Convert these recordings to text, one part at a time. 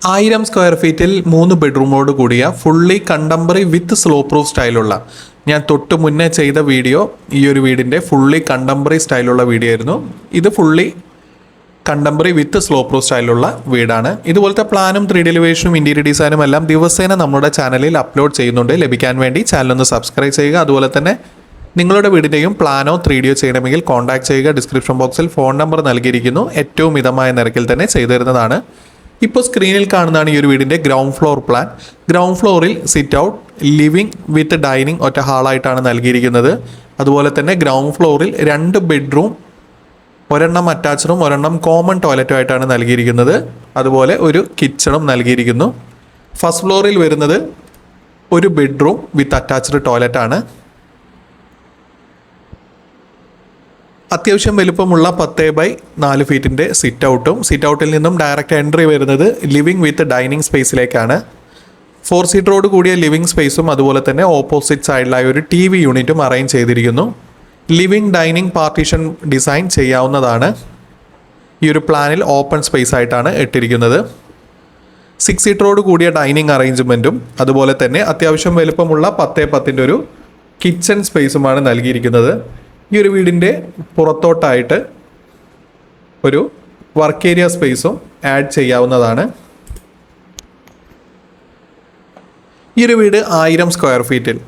1000 square ഫീറ്റിൽ 3 ബെഡ്റൂമോട് കൂടിയ fully contemporary വിത്ത് slow proof സ്റ്റൈലുള്ള ഞാൻ തൊട്ട് മുന്നേ ചെയ്ത വീഡിയോ ഈ ഒരു വീടിൻ്റെ ഫുള്ളി കണ്ടംപററി സ്റ്റൈലുള്ള വീഡിയോ ആയിരുന്നു. ഇത് ഫുള്ളി കണ്ടംപററി വിത്ത് സ്ലോ പ്രൂഫ് സ്റ്റൈലുള്ള വീടാണ്. ഇതുപോലത്തെ പ്ലാനും 3D എലിവേഷനും ഇൻറ്റീരിയർ ഡിസൈനും എല്ലാം ദിവസേന നമ്മുടെ ചാനലിൽ അപ്ലോഡ് ചെയ്യുന്നുണ്ട്. ലഭിക്കാൻ വേണ്ടി ചാനലൊന്ന് സബ്സ്ക്രൈബ് ചെയ്യുക. അതുപോലെ തന്നെ നിങ്ങളുടെ വീടിൻ്റെയും പ്ലാനോ 3Dയോ ചെയ്യണമെങ്കിൽ കോൺടാക്ട് ചെയ്യുക. ഡിസ്ക്രിപ്ഷൻ ബോക്സിൽ ഫോൺ നമ്പർ നൽകിയിരിക്കുന്നു. ഏറ്റവും മിതമായ നിരക്കിൽ തന്നെ ചെയ്തു തരുന്നതാണ്. ഇപ്പോൾ സ്ക്രീനിൽ കാണുന്നതാണ് ഈ ഒരു വീടിൻ്റെ ഗ്രൗണ്ട് ഫ്ലോർ പ്ലാൻ. ഗ്രൗണ്ട് ഫ്ലോറിൽ sit out, living with dining ഒറ്റ ഹാളായിട്ടാണ് നൽകിയിരിക്കുന്നത്. അതുപോലെ തന്നെ ഗ്രൗണ്ട് ഫ്ലോറിൽ 2 ബെഡ്റൂം, ഒരെണ്ണം അറ്റാച്ച്ഡും ഒരെണ്ണം കോമൺ ടോയ്ലറ്റും ആയിട്ടാണ് നൽകിയിരിക്കുന്നത്. അതുപോലെ ഒരു കിച്ചണും നൽകിയിരിക്കുന്നു. ഫസ്റ്റ് ഫ്ലോറിൽ വരുന്നത് ഒരു ബെഡ്റൂം വിത്ത് അറ്റാച്ച്ഡ് ടോയ്ലറ്റാണ്. അത്യാവശ്യം വലുപ്പമുള്ള 10x4 ഫീറ്റിൻ്റെ സിറ്റ് ഔട്ടിൽ നിന്നും ഡയറക്റ്റ് എൻട്രി വരുന്നത് ലിവിംഗ് വിത്ത് ഡൈനിങ് സ്പേസിലേക്കാണ്. 4 സീറ്ററോട് കൂടിയ ലിവിംഗ് സ്പേസും അതുപോലെ തന്നെ ഓപ്പോസിറ്റ് സൈഡിലായി ഒരു TV യൂണിറ്റും അറേഞ്ച് ചെയ്തിരിക്കുന്നു. ലിവിംഗ് ഡൈനിങ് പാർട്ടീഷൻ ഡിസൈൻ ചെയ്യാവുന്നതാണ്. ഈ ഒരു പ്ലാനിൽ ഓപ്പൺ സ്പേസ് ആയിട്ടാണ് ഇട്ടിരിക്കുന്നത്. 6 സീറ്ററോട് കൂടിയ ഡൈനിങ് അറേഞ്ച്മെൻറ്റും അതുപോലെ തന്നെ അത്യാവശ്യം വലുപ്പമുള്ള 10x10 ഒരു കിച്ചൺ സ്പേസുമാണ് നൽകിയിരിക്കുന്നത്. ഈ ഒരു വീടിൻ്റെ പുറത്തോട്ടായിട്ട് ഒരു വർക്ക് ഏരിയ സ്പേസും ആഡ് ചെയ്യാവുന്നതാണ്. ഈ ഒരു വീട് 1000 സ്ക്വയർ ഫീറ്റിൽ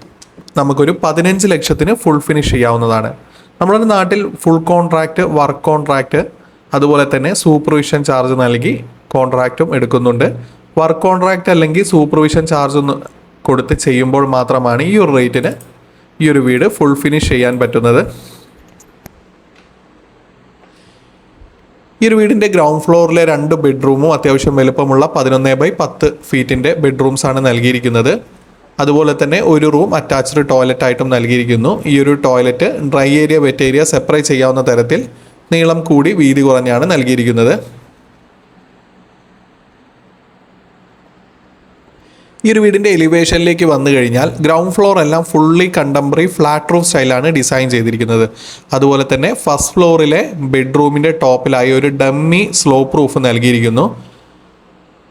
നമുക്കൊരു 15 ലക്ഷത്തിന് ഫുൾ ഫിനിഷ് ചെയ്യാവുന്നതാണ്. നമ്മുടെ നാട്ടിൽ ഫുൾ കോൺട്രാക്റ്റ്, വർക്ക് കോൺട്രാക്റ്റ് അതുപോലെ തന്നെ സൂപ്പർവിഷൻ ചാർജ് നൽകി കോൺട്രാക്റ്റും എടുക്കുന്നുണ്ട്. വർക്ക് കോൺട്രാക്റ്റ് അല്ലെങ്കിൽ സൂപ്പർവിഷൻ ചാർജ് ഒന്ന് കൊടുത്ത് ചെയ്യുമ്പോൾ മാത്രമാണ് ഈ ഒരു റേറ്റിന് ഈ ഒരു വീട് ഫുൾ ഫിനിഷ് ചെയ്യാൻ പറ്റുന്നത്. ഈ ഒരു വീടിൻ്റെ ഗ്രൗണ്ട് ഫ്ലോറിലെ 2 ബെഡ്റൂമും അത്യാവശ്യം വലുപ്പമുള്ള 11x10 ഫീറ്റിൻ്റെ ബെഡ്റൂംസാണ് നൽകിയിരിക്കുന്നത്. അതുപോലെ തന്നെ ഒരു റൂം അറ്റാച്ച്ഡ് ടോയ്ലറ്റ് ആയിട്ടും നൽകിയിരിക്കുന്നു. ഈ ഒരു toilet dry area, wet area separate ചെയ്യാവുന്ന തരത്തിൽ നീളം കൂടി വീതി കുറഞ്ഞാണ് നൽകിയിരിക്കുന്നത്. ഈ ഒരു വീടിൻ്റെ എലിവേഷനിലേക്ക് വന്നു കഴിഞ്ഞാൽ ഗ്രൗണ്ട് ഫ്ലോർ എല്ലാം ഫുള്ളി കണ്ടംപററി ഫ്ലാറ്റ് റൂഫ് സ്റ്റൈലാണ് ഡിസൈൻ ചെയ്തിരിക്കുന്നത്. അതുപോലെ തന്നെ ഫസ്റ്റ് ഫ്ലോറിലെ ബെഡ്റൂമിൻ്റെ ടോപ്പിലായി ഒരു ഡമ്മി സ്ലോപ്പ് റൂഫ് നൽകിയിരിക്കുന്നു.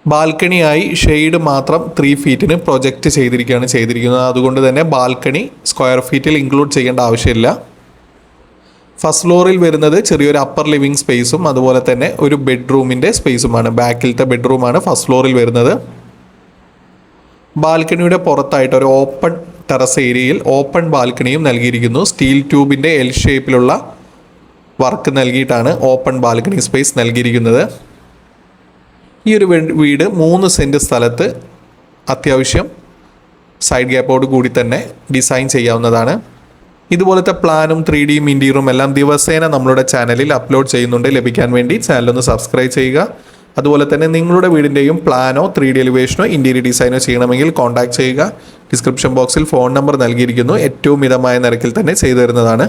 ബാൽക്കണിയായി ഷെയ്ഡ് മാത്രം 3 ഫീറ്റിന് പ്രൊജക്റ്റ് ചെയ്തിരിക്കുന്നത്. അതുകൊണ്ട് തന്നെ ബാൽക്കണി സ്ക്വയർ ഫീറ്റിൽ ഇൻക്ലൂഡ് ചെയ്യേണ്ട ആവശ്യമില്ല. ഫസ്റ്റ് ഫ്ലോറിൽ വരുന്നത് ചെറിയൊരു അപ്പർ ലിവിംഗ് സ്പേസും അതുപോലെ തന്നെ ഒരു ബെഡ്റൂമിൻ്റെ സ്പേസുമാണ്. ബാക്കിലത്തെ ബെഡ്റൂമാണ് ഫസ്റ്റ് ഫ്ലോറിൽ വരുന്നത്. ബാൽക്കണിയുടെ പുറത്തായിട്ട് ഒരു ഓപ്പൺ ടെറസ് ഏരിയയിൽ ഓപ്പൺ ബാൽക്കണിയും നൽകിയിരിക്കുന്നു. സ്റ്റീൽ ട്യൂബിൻ്റെ L ഷേപ്പിലുള്ള വർക്ക് നൽകിയിട്ടാണ് ഓപ്പൺ ബാൽക്കണി സ്പേസ് നൽകിയിരിക്കുന്നത്. ഈ ഒരു വീട് 3 സെൻറ്റ് സ്ഥലത്ത് അത്യാവശ്യം സൈഡ് ഗ്യാപ്പോട് കൂടി തന്നെ ഡിസൈൻ ചെയ്യാവുന്നതാണ്. ഇതുപോലത്തെ പ്ലാനും 3Dയും ഇൻറ്റീരിയറും എല്ലാം ദിവസേന നമ്മളുടെ ചാനലിൽ അപ്ലോഡ് ചെയ്യുന്നുണ്ട്. ലഭിക്കാൻ വേണ്ടി ചാനലൊന്ന് സബ്സ്ക്രൈബ് ചെയ്യുക. അതുപോലെ തന്നെ നിങ്ങളുടെ വീടിൻ്റെയും പ്ലാനോ 3D എലിവേഷനോ ഇൻറ്റീരിയർ ഡിസൈനോ ചെയ്യണമെങ്കിൽ കോൺടാക്ട് ചെയ്യുക. ഡിസ്ക്രിപ്ഷൻ ബോക്സിൽ ഫോൺ നമ്പർ നൽകിയിരിക്കുന്നു. ഏറ്റവും മിതമായ നിരക്കിൽ തന്നെ ചെയ്തു തരുന്നതാണ്.